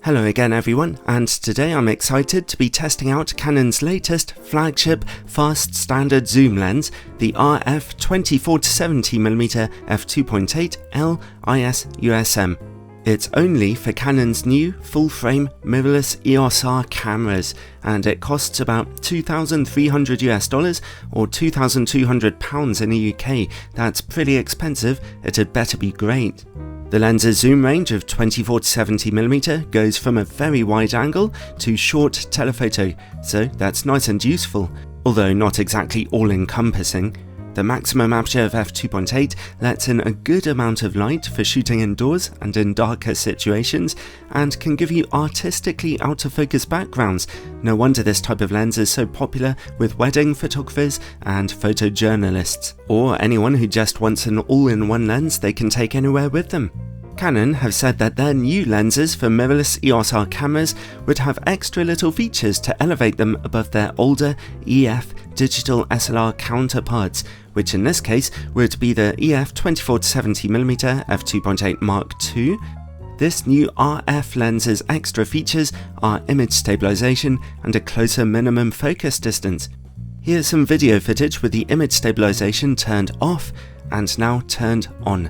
Hello again everyone, and today I'm excited to be testing out Canon's latest flagship fast standard zoom lens, the RF 24-70mm f2.8 L IS USM. It's only for Canon's new full-frame mirrorless EOS R cameras, and it costs about $2,300 or £2,200 in the UK. That's pretty expensive, it had better be great. The lens's zoom range of 24-70mm goes from a very wide angle to short telephoto, so that's nice and useful, although not exactly all-encompassing. The maximum aperture of f2.8 lets in a good amount of light for shooting indoors and in darker situations, and can give you artistically out-of-focus backgrounds. No wonder this type of lens is so popular with wedding photographers and photojournalists, or anyone who just wants an all-in-one lens they can take anywhere with them. Canon have said that their new lenses for mirrorless EOS R cameras would have extra little features to elevate them above their older EF digital SLR counterparts, which in this case would be the EF 24-70mm f2.8 Mark II. This new RF lens's extra features are image stabilization and a closer minimum focus distance. Here's some video footage with the image stabilization turned off and now turned on.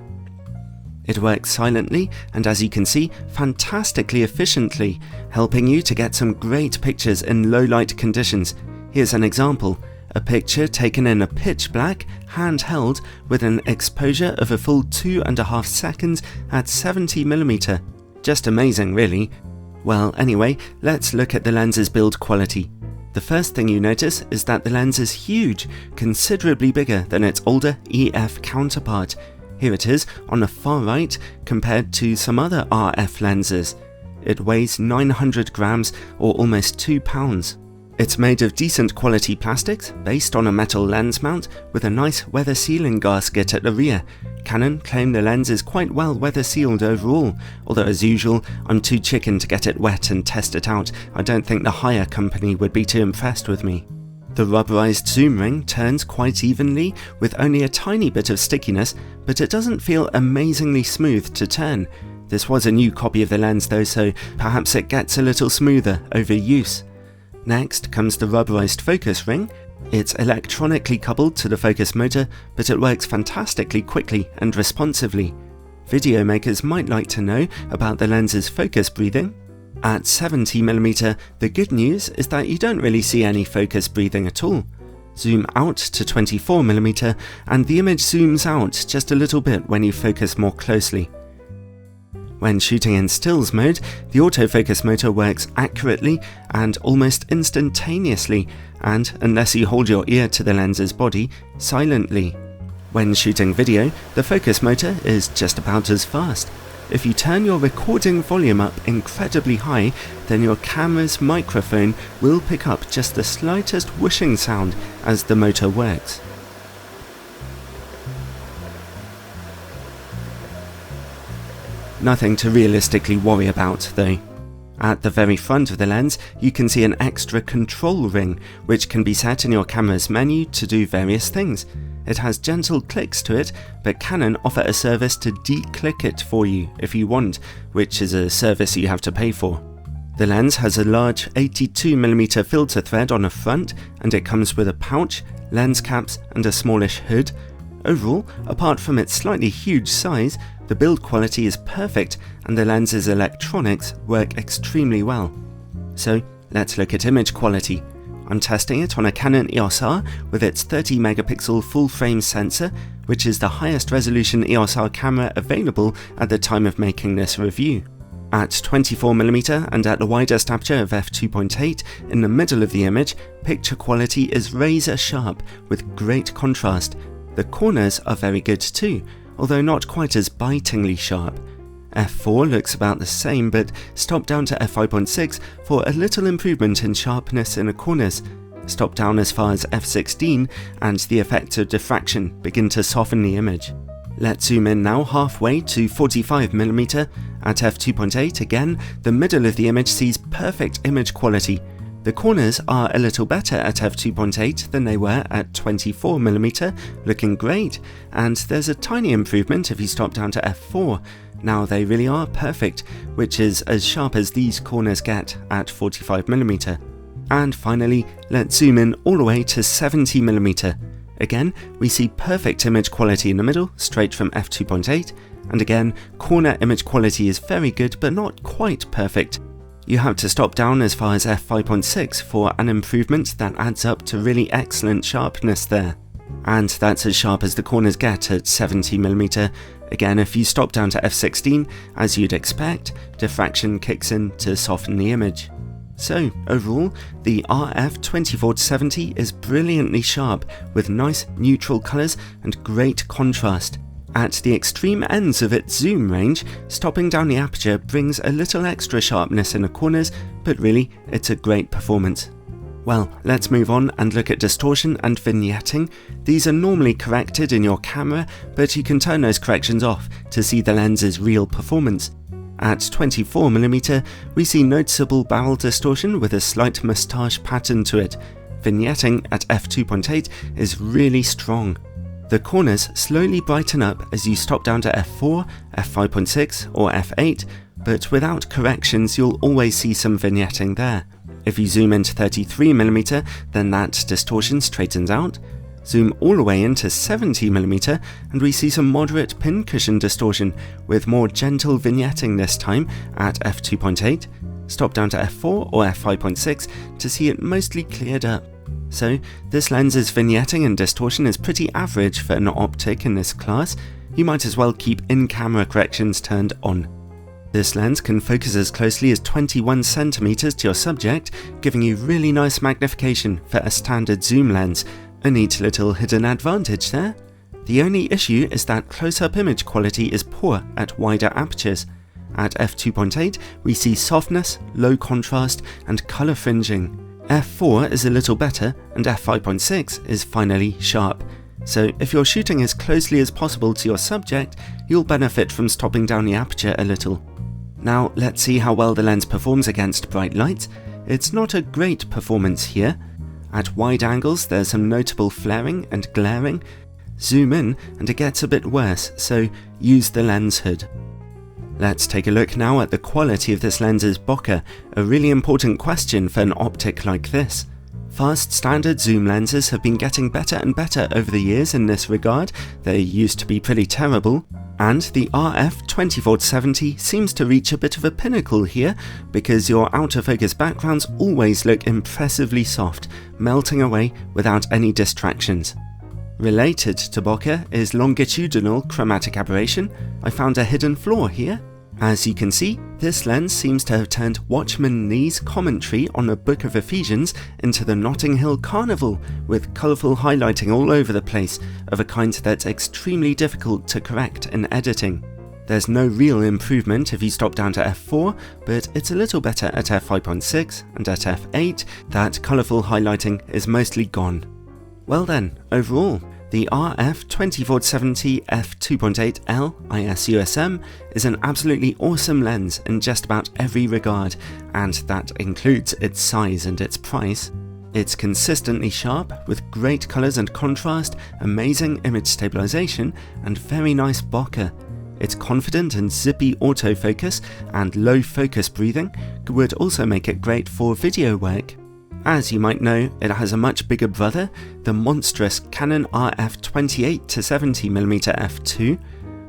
It works silently and, as you can see, fantastically efficiently, helping you to get some great pictures in low light conditions. Here's an example, a picture taken in a pitch black, handheld, with an exposure of a full 2.5 seconds at 70mm. Just amazing really. Well anyway, let's look at the lens's build quality. The first thing you notice is that the lens is huge, considerably bigger than its older EF counterpart. Here it is on the far right compared to some other RF lenses. It weighs 900 grams or almost 2 pounds. It's made of decent quality plastics based on a metal lens mount with a nice weather sealing gasket at the rear. Canon claim the lens is quite well weather sealed overall, although as usual I'm too chicken to get it wet and test it out. I don't think the hire company would be too impressed with me. The rubberized zoom ring turns quite evenly with only a tiny bit of stickiness, but it doesn't feel amazingly smooth to turn. This was a new copy of the lens though, so perhaps it gets a little smoother over use. Next comes the rubberized focus ring. It's electronically coupled to the focus motor, but it works fantastically quickly and responsively. Video makers might like to know about the lens's focus breathing. At 70mm, the good news is that you don't really see any focus breathing at all. Zoom out to 24mm and the image zooms out just a little bit when you focus more closely. When shooting in stills mode, the autofocus motor works accurately and almost instantaneously, and, unless you hold your ear to the lens's body, silently. When shooting video, the focus motor is just about as fast. If you turn your recording volume up incredibly high, then your camera's microphone will pick up just the slightest whooshing sound as the motor works. Nothing to realistically worry about though. At the very front of the lens, you can see an extra control ring, which can be set in your camera's menu to do various things. It has gentle clicks to it, but Canon offer a service to de-click it for you if you want, which is a service you have to pay for. The lens has a large 82mm filter thread on the front, and it comes with a pouch, lens caps and a smallish hood. Overall, apart from its slightly huge size, the build quality is perfect and the lens's electronics work extremely well. So let's look at image quality. I'm testing it on a Canon EOS R with its 30MP full-frame sensor, which is the highest resolution EOS R camera available at the time of making this review. At 24mm and at the widest aperture of f2.8 in the middle of the image, picture quality is razor sharp with great contrast. The corners are very good too, although not quite as bitingly sharp. f4 looks about the same, but stop down to f5.6 for a little improvement in sharpness in the corners. Stop down as far as f16 and the effect of diffraction begin to soften the image. Let's zoom in now halfway to 45mm. At f2.8 again, the middle of the image sees perfect image quality. The corners are a little better at f2.8 than they were at 24mm, looking great, and there's a tiny improvement if you stop down to f4. Now they really are perfect, which is as sharp as these corners get at 45mm. And finally, let's zoom in all the way to 70mm. Again, we see perfect image quality in the middle, straight from f2.8, and again, corner image quality is very good but not quite perfect. You have to stop down as far as f5.6 for an improvement that adds up to really excellent sharpness there. And that's as sharp as the corners get at 70mm. Again, if you stop down to f16, as you'd expect, diffraction kicks in to soften the image. So, overall, the RF 24-70 is brilliantly sharp, with nice neutral colours and great contrast. At the extreme ends of its zoom range, stopping down the aperture brings a little extra sharpness in the corners, but really, it's a great performance. Well, let's move on and look at distortion and vignetting. These are normally corrected in your camera, but you can turn those corrections off to see the lens's real performance. At 24mm, we see noticeable barrel distortion with a slight moustache pattern to it. Vignetting at f2.8 is really strong. The corners slowly brighten up as you stop down to f4, f5.6 or f8, but without corrections you'll always see some vignetting there. If you zoom into 33mm, then that distortion straightens out. Zoom all the way into 70mm and we see some moderate pincushion distortion with more gentle vignetting this time at f2.8. Stop down to f4 or f5.6 to see it mostly cleared up. So this lens's vignetting and distortion is pretty average for an optic in this class. You might as well keep in-camera corrections turned on. This lens can focus as closely as 21cm to your subject, giving you really nice magnification for a standard zoom lens. A neat little hidden advantage there. The only issue is that close-up image quality is poor at wider apertures. At f2.8 we see softness, low contrast and colour fringing. f4 is a little better and f5.6 is finally sharp. So if you're shooting as closely as possible to your subject, you'll benefit from stopping down the aperture a little. Now let's see how well the lens performs against bright lights. It's not a great performance here. At wide angles there's some notable flaring and glaring. Zoom in and it gets a bit worse, so use the lens hood. Let's take a look now at the quality of this lens's bokeh, a really important question for an optic like this. Fast standard zoom lenses have been getting better and better over the years in this regard. They used to be pretty terrible. And the RF 24-70 seems to reach a bit of a pinnacle here, because your out of focus backgrounds always look impressively soft, melting away without any distractions. Related to bokeh is longitudinal chromatic aberration. I found a hidden flaw here. As you can see, this lens seems to have turned Watchman Nee's commentary on the Book of Ephesians into the Notting Hill Carnival, with colourful highlighting all over the place, of a kind that's extremely difficult to correct in editing. There's no real improvement if you stop down to f4, but it's a little better at f5.6, and at f8, that colourful highlighting is mostly gone. Well then, overall, the RF 24-70 f2.8L IS USM is an absolutely awesome lens in just about every regard, and that includes its size and its price. It's consistently sharp, with great colours and contrast, amazing image stabilisation, and very nice bokeh. Its confident and zippy autofocus and low focus breathing would also make it great for video work. As you might know, it has a much bigger brother, the monstrous Canon RF 28-70mm f2.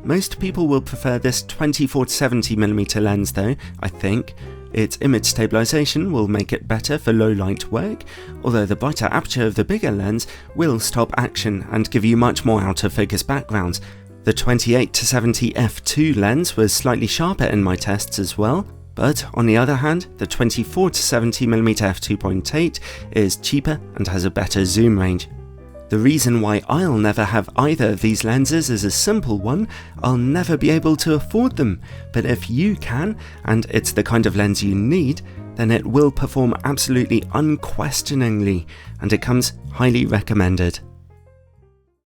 Most people will prefer this 24-70mm lens though, I think. Its image stabilisation will make it better for low light work, although the brighter aperture of the bigger lens will stop action and give you much more out of focus backgrounds. The 28-70 f2 lens was slightly sharper in my tests as well. But on the other hand, the 24-70mm f2.8 is cheaper and has a better zoom range. The reason why I'll never have either of these lenses is a simple one: I'll never be able to afford them. But if you can, and it's the kind of lens you need, then it will perform absolutely unquestioningly, and it comes highly recommended.